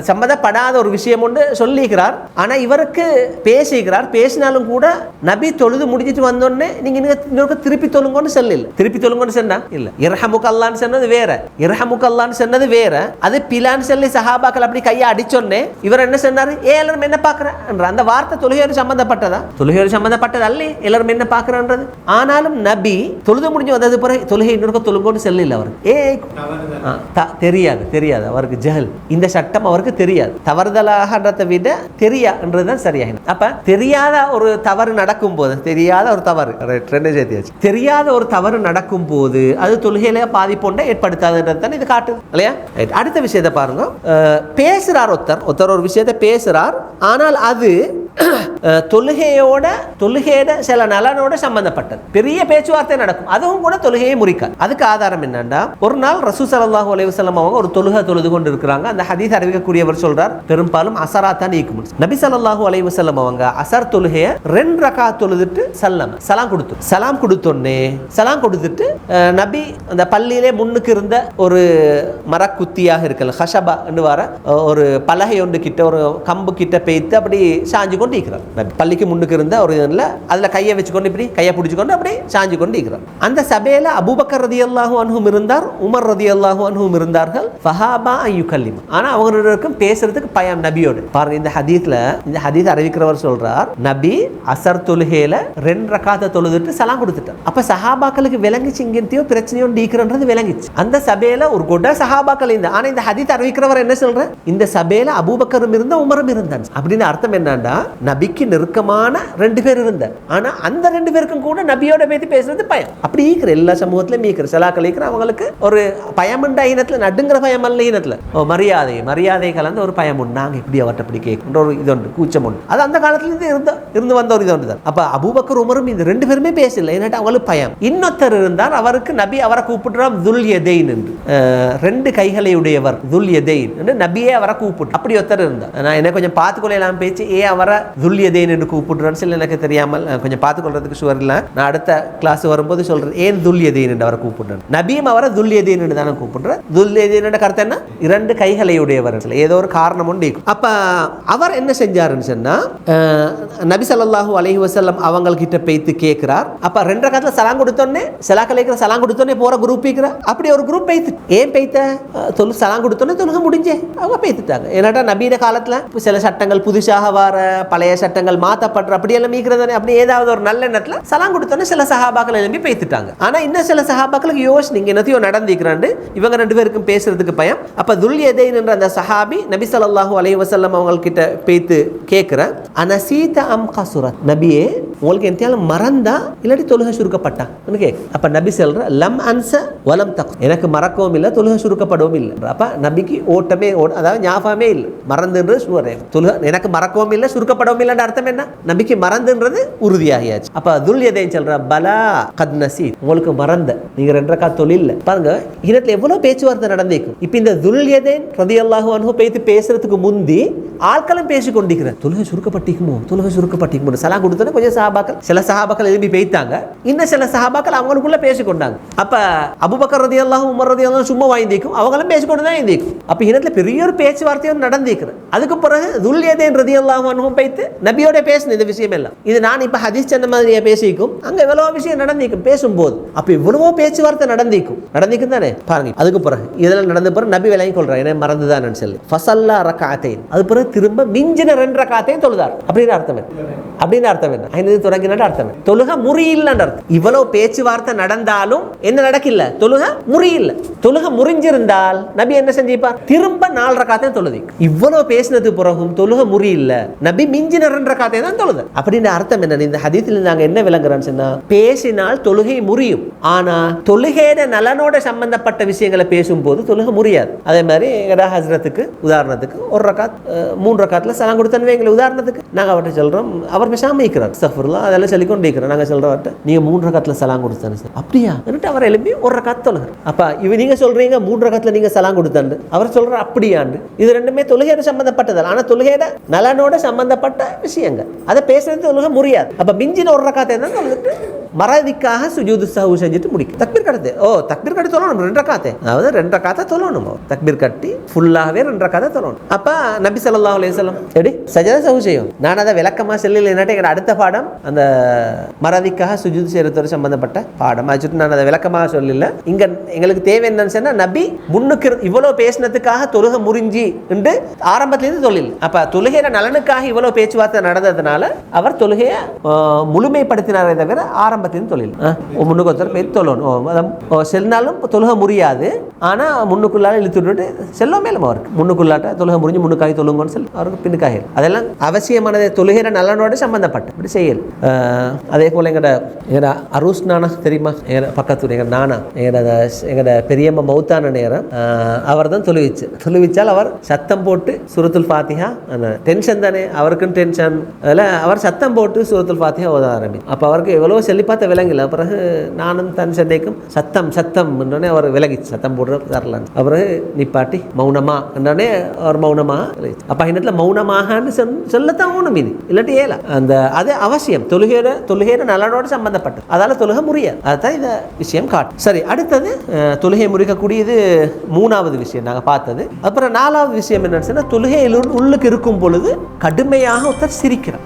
சம்பந்தப்படாத ஒரு விஷயம் ஒன்று சொல்லிக்கிறார். ஆனா இவருக்கு பேசிக்கிறார். பேசினாலும் கூட நபி தொழுது முடிஞ்சிட்டு வந்தோடனே நீங்க இன்னொரு திருப்பி தொழுங்கன்னு சொல்லல. திருப்பி தொழுங்கன்னு சொன்னா இல்ல, இரஹமுக அல்லாஹ்னு சொன்னது வேற, இரஹமுக அல்லாஹ்னு சொன்னது வேற. அது பிலான்னு சொல்லி சஹாபாக்கள் அப்படி கையை அடிச்சோன்னே இவர் என்ன சொன்னாரு, எல்லாரும் என்ன பாக்குறேன் அந்த வார்த்தை தொழுகையோடு சம்பந்தப்பட்டதா? தொழுகையோடு சம்பந்தப்பட்டது அல்ல, எல்லாரும் என்ன பாக்குறன்றது. ஆனாலும் நபி தொழுது முடிஞ்சு வந்தது பிறகு தொழுகை இன்னொரு தொழுங்கன்னு சொல்லல. அவர் தெரியாது அவருக்கு ஜஹல், இந்த சட்டம் அவருக்கு தெரியாது. தவறுதலாகன்றதை விட தெரியாதுன்றதுதான் சரியாக. அப்ப தெரியாத ஒரு தவறு நடக்கும் போது, தெரியாத ஒரு தவறு தெரியாத ஒரு தவறு நடக்கும் போது அது தொழுகையில பாதிப்பொண்டை ஏற்படுத்தாதுன்றது இது காட்டுது இல்லையா? அடுத்த விஷயத்தை பாருங்க. பேசுறார் ஒருத்தர் ஒரு விஷயத்தை பேசுறார், ஆனால் அது தொழுகையோட சில நலனோட சம்பந்தப்பட்டது. பெரிய பேச்சுவார்த்தை நடக்கும், அதுவும் கூட தொழுகையை முறிக்காது. அதுக்கு ஆதாரம் என்னன்னா, ஒரு நாள் ரசூல் ஸல்லல்லாஹு அலைஹி வஸல்லம் அவங்க ஒரு தொழுது கொண்டு இருக்கிறாங்க. அந்த ஹதீஸ் அறிவிக்கக்கூடியவர் சொல்றார், பெரும்பாலும் அசராத்தான் நீக்கும். நபி ஸல்லல்லாஹு அலைஹி வஸல்லம் அவங்க அசர் தொழுகையை 2 ரக்காத் தொழுதுட்டு சலாம் கொடுத்துட்டு நபி அந்த பள்ளியிலே முன்னுக்கு இருந்த ஒரு மரக்குத்தியாக இருக்கல, ஹஷபா என்று வர ஒரு பலகை ஒன்று கிட்ட, ஒரு கம்பு கிட்ட பேய்த்து அப்படி சாஞ்சு கொண்டு இருக்கிறார். பள்ளிக்கு முன்னுக்கு இருந்த ஒரு இதுல அதுல கையை வச்சுக்கொண்டு இப்படி கையை பிடிச்சுக்கொண்டு அப்படி சாஞ்சு கொண்டு இருக்கிறார். அந்த சபையில அபூபக்கர் ரலியல்லாஹு அன்ஹும் இருந்தார், உமர் ரலியல்லாஹு அன்ஹும் இருந்தார்கள். ஃபஹாபா யுகல்லிம், ஆனா அவங்களுக்கும் பேசுறதுக்கு பயம் நபியோடு. பாருங்க, இந்த ஹதீஸ் அறிவிக்கிறவர் சொல்றார், நபி அசர் தொழுகையில 2 ரக்காத்தை தொழுதுட்டு சலாம் கொடுத்துட்டார். அப்ப சஹாபாக்களுக்கு விளங்கிச்சு, இங்கேயோ பிரச்சனையோ நீக்கிறன்றது விளங்கிச்சு. அந்த சபையில ஒரு கொட சஹாபாக்கள் இருந்தா. ஆனா இந்த ஹதீஸ் அறிவிக்கிறவர் என்ன சொல்ற, இந்த சபையில அபூபக்கரும் இருந்தா உமரும் இருந்தாங்க. அப்படின்னு அர்த்தம் என்னன்னா, நபிக்கு நெருக்கமான 2 பேர் இருந்தார். ஆனா அந்த 2 பேருக்கும் கூட நபியோட பேசி பேசுறது பயம். அப்படி ஈக்கிற எல்லா சமூகத்திலும் ஈக்கிற சலாக்கள் ஈக்கிற அவங்களுக்கு ஒரு பயமண்ட இனத்துல, நடுங்கிற பயம் அல்ல இனத்துல, மரியாதை கலந்து ஒரு பயம் உண்டு. நாங்க இப்படி அவர்கிட்ட இப்படி கேட்கின்ற ஒரு இது உண்டு, கூச்சம் உண்டு. அது அந்த காலத்துல இருந்து வந்த ஒரு இது உண்டு தான். அப்ப அபூபக்கர் உமரும் இந்த 2 பேருமே பேசல, ஏன்னா அவங்களுக்கு பயம். இன்னொருத்தர் இருந்தார், அவருக்கு நபி அவரை கூப்பிடுறார் துல் யதைன் என்று, 2 கைகளை உடையவர், துல் யதைன் என்று நபியே அவரை கூப்பிட்டு. அப்படி ஒருத்தர் இருந்தார். நான் என்ன கொஞ்சம் பார்த்துக்கொள்ளலாம் பேச்சு, அவரை துல் யதைன் என்று கூப்பிடுறான்னு சொல்லி எனக்கு தெரியாமல் கொஞ்சம் பார்த்துக்கொள்றதுக்கு ஷுவர் இல்லை. நான் அடுத்த கிளாஸ் வரும்போது சொல்றேன் ஏன் துல் யதைன் என்று அவரை கூப்பிடுறேன். நபியும் அவரை துல் யதைன் என்று தானே கூப்பிடுறேன். துல் யதைன் என்ற கருத்து என்ன, 2 கைகளை உடையவர், ஏதோ ஒரு காரணம் உண்டு. அப்ப அவர் என்ன செஞ்சாருன்னு சொன்னா, நபி ஸல்லல்லாஹு அலைஹி வஸல்லம் அவங்க கிட்ட பேய்த்து கேட்கிறார். அப்ப 2 ரக்காத்துல சலாம் கொடுத்தோன்னே சலாக்கலைக்கு சலாம் கொடுத்தோன்னே போற குரூப் இருக்கிற, அப்படி ஒரு குரூப் பேய்த்து ஏன் பேய்த்த சலாம் கொடுத்தோன்னே தொழுக முடிஞ்சே அவங்க பேய்த்துட்டாங்க. ஏன்னாட்டா நபியோட காலத்துல சில சட்டங்கள் புதுசாக வர, பழைய சட்டங்கள் மாற்றப்படுற, அப்படியெல்லாம் மீக்கிறதானே. அப்படி ஏதாவது ஒரு நல்ல எண்ணத்துல சலாம் கொடுத்தோன்னே சில சஹாபாக்கள் எழுப்பி பேய்த்துட்டாங்க. ஆனா இன்னும் சில சஹாபாக்களுக்கு யோசனை என்னத்தையோ நடந்திருக்கிறாண்டு, இவங்க 2 பேருக்கும் பேசுறதுக்கு பயம். அப்ப துல் யதைன் என்ற அந்த சஹாபி நபி ஸல்லல்லாஹு அலைஹி வஸல்லம் அவங்க கிட்ட பேய்த்து கேட்கிற, அனசீத அம் கசுரத், நபியே உங்களுக்கு எந்தையாலும் மறந்தா இல்லாட்டி தொழுகை சுருக்கப்பட்டா கேட்க. அப்ப நபி சொல்ற, லம் அன்ச வலம் தக், எனக்கு மறக்கவும் இல்லை தொழுகை சுருக்கப்படவும் இல்லை. அப்ப நபிக்கு ஓட்டமே, அதாவது ஞாபகமே இல்லை, மறந்துன்றது சுவரே. தொழுகை எனக்கு மறக்கவும் இல்லை சுருக்கப்படவும் இல்லைன்ற அர்த்தம் என்ன, நபிக்கு மறந்துன்றது உறுதியாகியாச்சு. அப்ப துல் யதைன் சொல்ற, பலா கத் நசீத், உங்களுக்கு மறந்த, நீங்க 2 ரக்காத் தொழில் பாருங்க. இடத்துல எவ்வளவு பேச்சுவார்த்தை நடந்திருக்கும். இப்ப இந்த துல் யதைன் ரலியல்லாஹு அன்ஹு பேசி பேசுறதுக்கு முந்தி ஆட்களும் பேசிக் கொண்டிருக்கிறேன், தொழுகை சுருக்கப்பட்டிக்குமோ சலாம் கொடுத்தோன்னே கொஞ்சம் சஹாபாக்கள், சில சஹாபாக்கள் எழுப்பி பேய்த்தாங்க, இன்னும் சில சஹாபாக்கள் அவங்களுக்குள்ள பேசிக்கொண்டாங்க. அப்ப அபூபக்கர் ரலியல்லாஹு உமர் ரலியல்லாஹு சும்மா வாங்கிக்கும், அவங்களும் பேசிக்கொண்டு தான் இருந்திருக்கும். அப்ப இடத்துல பெரிய ஒரு பேச்சுவார்த்தையும் நடந்திருக்கிறேன். அதுக்கு பிறகு துல் யதைன் ரலியல்லாஹு அன்ஹு பேய்த்து நபியோட பேசின இந்த விஷயம் எல்லாம், இது நான் இப்ப ஹதீஸ் சொன்ன மாதிரியா பேசிக்கும், அங்க எவ்வளவோ விஷயம் நடந்திருக்கும் பேசும்போது. அப்ப இவ்வளவோ பேச்சுவார்த்தை நடந்திருக்கும் தானே பாருங்க. அதுக்கு பிறகு இதெல்லாம் நடந்த பிறகு நபி விளங்கி கொள்றார், என்ன மறந்துதான் சொல்லி ஃபஸல்லா ரக்அத்தைன், அது பிறகு திரும்ப மிஞ்சின 2 ரக்காத்தையும் தொழுதார். அப்படின்னு அர்த்தம். அப்படின்னு அர்த்தம் என்ன? 5 தொடங்கின அர்த்தம் தொழுக முறியில்லைன்ற அர்த்தம். இவ்வளவு பேச்சுவார்த்தை நடந்தாலும் என்ன நடக்கல? தொழுக முறியில்லை. தொழுக முறிஞ்சிருந்தால் நபி என்ன செஞ்சிருப்பார்? திரும்ப 4 ரக்காத்தையும் தொழுது. இவ்வளவு பேசினது பிறகும் தொழுக முறியில்லை, நபி மிஞ்சின 2 ரக்காத்தையும் தான் தொழுது. அப்படின்னு அர்த்தம் என்ன? இந்த ஹதீஸில் நாங்க என்ன விளங்குறோம்னு சொன்னா, பேசினால் தொழுகை முறியும், ஆனா தொழுகையோட நலனோட சம்பந்தப்பட்ட விஷயங்களை பேசும்போது தொழுக முறியாது. அதே மாதிரி எங்கடா ஹஸ்ரத்துக்கு உதாரணத்துக்கு 1 ரக்காத் 3 ரக்காத்துல சலாம் கொடுத்தனவே எங்களை உதாரணத்துக்கு நாங்க அவர்கிட்ட சொல்றோம், அவர் பேசாம இருக்கிறார் சஃபர்லாம் அதெல்லாம் சொல்லிக்கொண்டு இருக்கிறோம். நாங்க சொல்றவர்கிட்ட நீங்க 3 ரக்காத்துல சலாம் கொடுத்தானு சார், அப்படியா அவர் எழுப்பி 1 ரக்காத் தொழுகிறார். அப்ப நீங்க சொல்றீங்க 3 ரக்காத்துல நீங்க சலாம் கொடுத்தாண்டு, அவர் சொல்ற அப்படியாண்டு. இது ரெண்டுமே தொழுகையோட சம்பந்தப்பட்டது, ஆனா தொழுகையோட நலனோட சம்பந்தப்பட்ட விஷயங்கள். அதை பேசுறது தொழுக முடியாது. அப்ப மிஞ்சின 1 ரக்காத்தை தான் தொழுதுட்டு மறதிக்காக சுஜூது சஹு செஞ்சுட்டு முடிக்கும். தக்பீர் கட்டு தக்பீர் கட்டி தொழணும் 2 ரக்காத்தை, அதாவது 2 ரக்காத்தை தொழணும். தக்பீர் கட்டி ஃபுல்லாகவே 2 ரக்காத்தை தொழணும். அப்ப நபி ஸல்லல்லாஹு அலைஹி வஸல்லம் எப்படி சஜதா சஹு செய்யும். நான் அதை விளக்கமா சொல்லல, என்னட்டு எங்க அடுத்த பாடம் அந்த மறதிக்காக சுஜூது செய்யறதோட சம்பந்தப்பட்ட பாடம் ஆச்சுட்டு நான் அதை விளக்கமாக சொல்லல. இங்க எங்களுக்கு தேவை என்னன்னு சொன்னா, நபி முன்னுக்கு இவ்வளவு பேசினதுக்காக தொழுகை முறிஞ்சி என்று ஆரம்பத்திலிருந்து தொழில். அப்ப தொழுகையில நலனுக்காக இவ்வளவு பேச்சுவார்த்தை நடந்ததுனால அவர் தொழுகையை முழுமைப்படுத்தினாரே தவிர ஆரம்ப தொழில் முன்னுக்கு ஒருத்தர் போய் தொழணும் செல்னாலும் தொழுக முடியாது. ஆனா முன்னுக்குள்ளால இழுத்து விட்டுட்டு செல்ல மேலும் அவருக்கு முன்னுக்குள்ளாட்ட தொழுக முடிஞ்சு முன்னுக்காகி தொழுங்கன்னு சொல்லி அவருக்கு பின்னுக்காக அதெல்லாம் அவசியமானது. தொழுகிற நலனோட சம்பந்தப்பட்ட இப்படி செய்யல். அதே போல எங்கட அரூஸ் நானா தெரியுமா, எங்க பக்கத்து எங்க நானா எங்கட பெரியம்மா மௌத்தான நேரம் அவர் தான் தொழுவிச்சால் அவர் சத்தம் போட்டு சூரத்துல் ஃபாத்திஹா, டென்ஷன் தானே அவருக்குன்னு டென்ஷன், அதில் அவர் சத்தம் போட்டு சூரத்துல் ஃபாத்திஹா ஓத ஆரம்பிக்கும். அப்போ அவருக்கு எவ்வளோ சொல்லி பார்த்த விளங்கல. பிறகு நானும் தன் சென்னைக்கும் சத்தம் என்றோடனே அவர் விலகி சத்தம் போடுற தரலான்னு பிறகு நிப்பாட்டி மௌனமா என்றோடனே அவர் மௌனமாக. அப்போ இடத்துல மௌனமாகன்னு சொல்லத்தான் ஊனும் இது, இல்லாட்டி ஏலா அந்த அது அவசியம். தொழுகையோட நலனோடு சம்பந்தப்பட்டது, அதால தொழுகை முடியாது. அதுதான் இந்த விஷயம் காட்டும். சரி, அடுத்தது தொழுகை முறிக்கக்கூடியது 3வது விஷயம் நாங்கள் பார்த்தது. அப்புறம் 4வது விஷயம் என்னன்னு சொன்னா, தொழுகையில் உள்ளுக்கு இருக்கும் பொழுது கடுமையாக ஒருத்தர் சிரிக்கிறார்.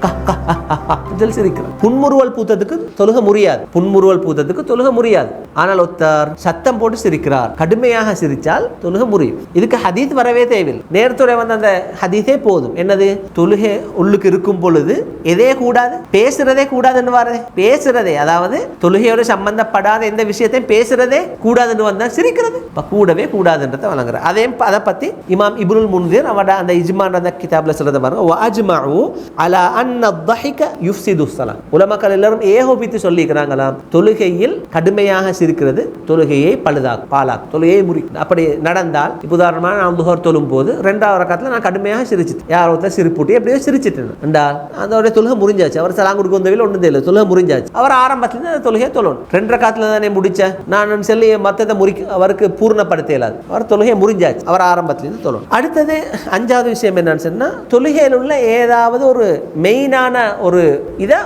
புன்முறுவல் பூத்ததுக்கு தொழுகை முடியாது. புன்முறுவல் பூத்ததுக்கு தொழுகை முடியாது. ஆனால் ஒருத்தர் சத்தம் போட்டு சிரிக்கிறார், கடுமையாக சிரிச்சால் தொழுகை முறியும். இதுக்கு ஹதீஸ் வரவே தேவையில்லை, நேரத்தோட வந்து அந்த ஹதீஸே போதும். என்னது? தொழுகை உள்ளுக்கு இருக்கும் பொழுது எதே கூடாது, பேசுறதே கூடாதுன்னு வரது. பேசுறதே, அதாவது தொழுகையோட சம்பந்தப்படாத எந்த விஷயத்தையும் பேசுறதே கூடாதுன்னு வந்தா சிரிக்கிறது கூடவே கூடாதுன்றத வழங்குற. அதை பத்தி இமாம் இப்னுல் முன்திர் அவட அந்த இஜ்மான் அந்த கிதாப்ல சொல்றத பாருங்க. வஅஜ்மஉ அலா அன்ன الضحك يفسد الصلاة. உலமாக்கள் எல்லாரும் ஏகோபித்து சொல்லிக்கிறாங்களாம், தொழுகையில் கடுமையாக சிரிக்கிறது தொழுகையை பாலாக்கும், தொழுகையை முறிக்கும். அப்படி நடந்தால், உதாரணமாக நான் துஹர் தொழும் போது 2வது ரக்காத்துல நான் கடுமையாக சிரிச்சிட்டு யார் ஒருத்தர் சிரிப்பூட்டி எப்படியோ சிரிச்சிட்டேன் என்றால் அதோட தொழுகை முறிஞ்சாச்சு. அவர் சலாம் கொடுக்க வந்தவில் ஒன்றும் தெரியல, தொழுகை முறிஞ்சாச்சு. அவர் ஆரம்பத்துல தொழுகையை தொழணும். 2 ரக்காத்துல தானே முடிச்ச, நான் சொல்லி மற்றதை அவருக்கு பூர்ணப்படுத்த இயலாது. அவர் தொழுகையை முறிஞ்சாச்சு, அவர் ஆரம்பத்திலிருந்து தொழணும். அடுத்தது 5வது விஷயம் என்னன்னு சொன்னா, தொழுகையில் உள்ள ஏதாவது ஒரு மெயினான ஒரு இதை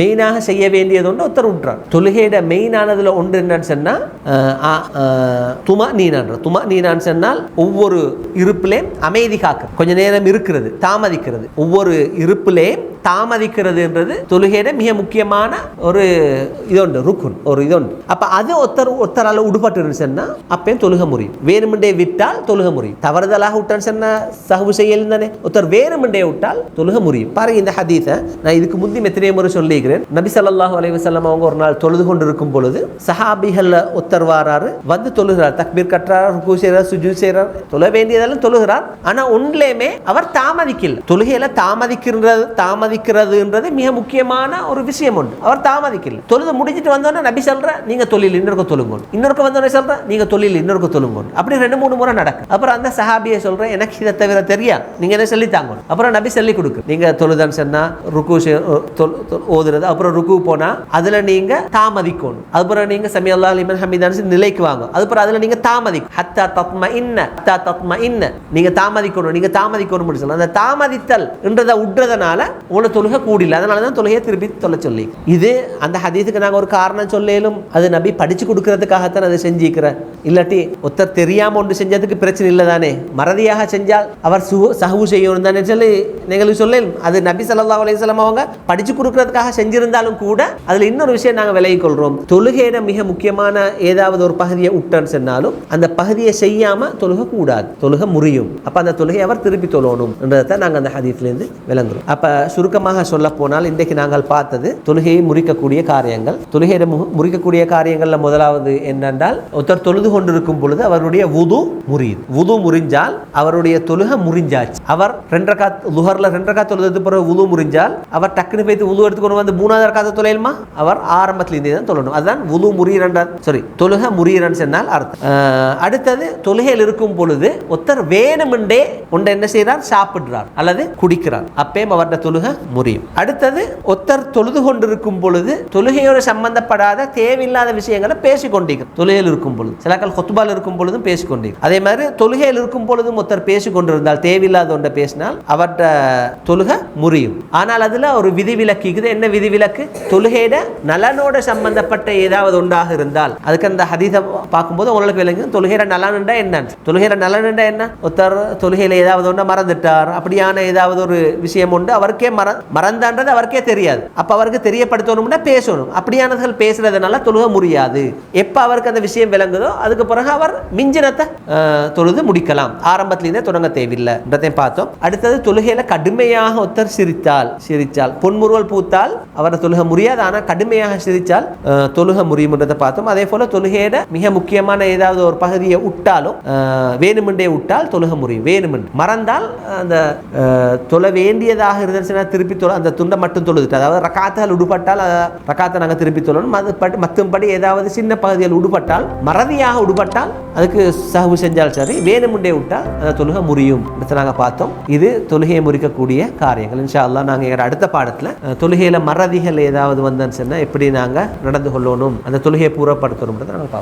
மெயினாக செய்ய வேண்டியது ஒன்று ஒருத்தர் விட்டுறார். தொழுகையோட மெயினானதுல ஒன்று என்னன்னு சொன்னா துமஅனீனான்னு சொன்னால் ஒவ்வொரு இருப்பிலேயும் அமைதி காக்க, கொஞ்ச நேரம் இருக்கிறது, தாமதிக்கிறது. ஒவ்வொரு இருப்பிலேயும் தாமதிக்கிறதுன்றது தொழுகையோட மிக முக்கியமான ஒரு இதொண்டு, ருக்குன் ஒரு இதொண்டு. அப்ப அது ஒருத்தரால உடுபட்டு சொன்னா அப்பயும் தொழுகை முறியும். வேணுமெண்டே விட்டால் தொழுகை முறியும். தவறுதலாக விட்டான்னு சொன்னா சஹவு செய்யல் தானே. ஒருத்தர் வேணுமெண்டே விட்டால் தொழுகை முறியும். பாருங்க, இந்த ஹதீஸை நான் இதுக்கு முந்தி எத்தனையோ முறை சொல்லிக்கிறேன். நபி ஸல்லல்லாஹு அலைஹி வஸல்லம் அவங்க ஒரு நாள் தொழுது கொண்டு இருக்கும் பொழுது சஹாபிகள் ஒருத்தர் வாராரு, வந்து தொழுகிறார், தக்பீர் கட்டுறார், ருக்கு செய்றார், சுஜூத் செய்றார், தொழ வேண்டியதெல்லாம் தொழுகிறார். ஆனா ஒன்றிலேயுமே அவர் தாமதிக்கல. தொழுகையில தாமதிக்கிறதுன்றது மிக முக்கியமான ஒரு விஷயம் உண்டு. அவர் தாமதிக்கல. தொழுது முடிஞ்சிட்டு வந்தோன்னா நபி சொல்ற நீங்க தொழில் இன்னொரு தொழுங்க, இன்னொரு வந்தோடனே சொல்ற நீங்க தொழில் இன்னொரு தொழுங்க. அப்படி 2-3 முறை நடக்கும். அப்புறம் அந்த சஹாபியை சொல்ற எனக்கு இதை தவிர தெரியா, நீங்க என்ன சொல்லி தாங்க. அப்புறம் நபி சொல்லி கொடுக்கு, நீங்க தொழுதான்னு சொன்னா ருக்கு ஓதுறது, அப்புறம் ருக்கு போனா அதுல நீங்க தாமதிக்கணும். அதுக்கப்புறம் நீங்க சமி அல்லாஹ் லிமன் ஹமீதான்னு நிலைக்கு வாங்க. அதுக்கப்புறம் அதுல நீங்க தாமதிக்கும், ஹத்தா தத்மஇன்ன நீங்க தாமதிக்கணும் சொல்லலாம். அந்த தாமதித்தல் என்றதை உட்றதுனால உங்களை தொழுகை கூடில்லை. அதனாலதான் தொழுகையை திருப்பி சொல்லி இது அந்த ஹதீஸுக்கு நாங்க ஒரு காரணம் சொல்லும், அது நபி படிச்சு கொடுக்கறதுக்காகத்தான் அதை செஞ்சிக்கிற. இல்லாட்டி ஒருத்தர் தெரியாம ஒன்று செஞ்சதுக்கு பிரச்சனை இல்லை தானே. மறதியாக செஞ்சால் அவர் சஹவு செய்யணும் தானே சொல்லி நீங்களுக்கு சொல்லும். அது நபி ஸல்லல்லாஹு அலைஹி வஸல்லம் அவங்க படிச்சு கொடுக்கறதுக்காக செஞ்சிருந்தாலும் கூட அதுல இன்னொரு விஷயம் நாங்க விலகிக் கொள்றோம். தொழுகையிட மிக முக்கியமான ஏதாவது ஒரு பகுதியை விட்டான்னு சொன்னாலும் அந்த பகுதியை செய்யாம தொழுகை கூடாது, தொழுகை முறியும். அப்ப அந்த தொழுகை அவர் திருப்பி தொழணும் என்றதை நாங்க அந்த ஹதீஸ்ல இருந்து விளங்குறோம். அப்ப சுருக்க சுருக்கமாக சொல்ல போனால் இன்றைக்கு நாங்கள் பார்த்தது தொழுகையை முறிக்கக்கூடிய காரியங்கள். தொழுகையை முறிக்கக்கூடிய காரியங்கள்ல முதலாவது என்னென்றால், ஒருத்தர் தொழுது கொண்டிருக்கும் பொழுது அவருடைய வுது முறியுது. வுது முறிஞ்சால் அவருடைய தொழுகை முறிஞ்சாச்சு. அவர் 2 ரக்காத் லுஹர்ல 2 ரக்காத் தொழுது பிறகு வுது முறிஞ்சால் அவர் டக்குனு போய் வுது எடுத்துக்கொண்டு வந்து 3வது ரக்காத் தொலையுமா? அவர் ஆரம்பத்தில் இருந்தே தான் தொழணும். அதுதான் வுது முறியறன்ற தொழுகை முறியறன்னு சொன்னால் அர்த்தம். அடுத்தது தொழுகையில் இருக்கும் பொழுது ஒருத்தர் வேணுமென்றே ஒன்றை என்ன செய்யறார்? சாப்பிடுறார் அல்லது குடிக்கிறார். அப்பயும் அவருடைய தொழுகை முறியும். அடுத்தது ஒருத்தர் தொழுது கொண்டிருக்கும் பொழுது தொழுகையோடு சம்பந்தப்படாத தேவையில்லாத விஷயங்களை பேசிக்கொண்டிருக்கிறார். தொழுகையில் இருக்கும் பொழுது சிலக்கள் ஹுத்பால் இருக்கும் பொழுதும் பேசிக்கொண்டிருக்கிறார். அதே மாதிரி தொழுகையில் இருக்கும் பொழுதும் ஒருத்தர் பேசிக்கொண்டிருந்தால் தேவையில்லாத ஒன்றை பேசினால் அவருடைய தொழுகை முறியும். ஆனால் அதுல ஒரு விதிவிலக்கு இருக்குது. என்ன விதிவிலக்கு? தொழுகையிட நலனோட சம்பந்தப்பட்ட ஏதாவது ஒன்றாக இருந்தால், அதுக்கு அந்த ஹதீஸை பார்க்கும்போது உங்களுக்கு விளங்கும் தொழுகையில நலன்டா என்ன. தொழுகையில நலன்டா என்ன? ஒருத்தர் தொழுகையில ஏதாவது ஒன்று மறந்துட்டார், அப்படியான ஏதாவது ஒரு விஷயம் உண்டு, அவருக்கே மறந்தான்றது அவருக்கே தெரியாது. அப்ப அவருக்கு தெரியப்படுத்தணும்னா பேசணும். அப்படியானவர்கள் பேசுறதுனால தொழுகை முறியாது. எப்ப அவருக்கு அந்த விஷயம் விளங்குதோ அதுக்கு பிறகு அவர் மிஞ்சினத்தை தொழுது முடிக்கலாம். ஆரம்பத்திலிருந்தே தொடங்க தேவையில்லை என்றதையும் பார்த்தோம். அடுத்தது தொழுகையில கடுமையாக ஒருத்தர் சிரிச்சால் பொன்முறுவல் பூத்தால் அவர் தொழுகை முடியாது. ஆனால் கடுமையாக சிரிச்சால் தொழுகை முடியும் என்றதை பார்த்தோம். அதே போல தொழுகையிட மிக முக்கியமான ஏதாவது ஒரு பகுதியை விட்டாலும் வேணுமென்றே விட்டால் தொழுகை முடியும். வேணுமென்று மறந்தால் அந்த தொழ வேண்டியதாக இருந்துச்சுன்னா திருப்பி அந்த துண்டை மட்டும் தொழுதுட்டு, அதாவது ரக்காத்தால் உடுபட்டால் ரக்காத்தை நாங்கள் திருப்பி தொழணும். மற்றும்படி ஏதாவது சின்ன பகுதியில் உடுபட்டால் மறதியாக உடுபட்டால் அதுக்கு சஹவு செஞ்சால் சரி, வேணுமென்றே விட்டால் அந்த தொழுகை முறியும். அடுத்து நாங்கள் பார்த்தோம் இது தொழுகையை முறிக்கக்கூடிய காரியங்கள். இன்ஷா அல்லாஹ் நாங்கள் எங்கள் அடுத்த பாடத்தில் தொழுகையில் மறதிகள் ஏதாவது வந்ததுன்னு சொன்னால் எப்படி நாங்கள் நடந்து கொள்ளணும், அந்த தொழுகையை பூர்வப்படுத்தணும் நாங்கள் பார்ப்போம்.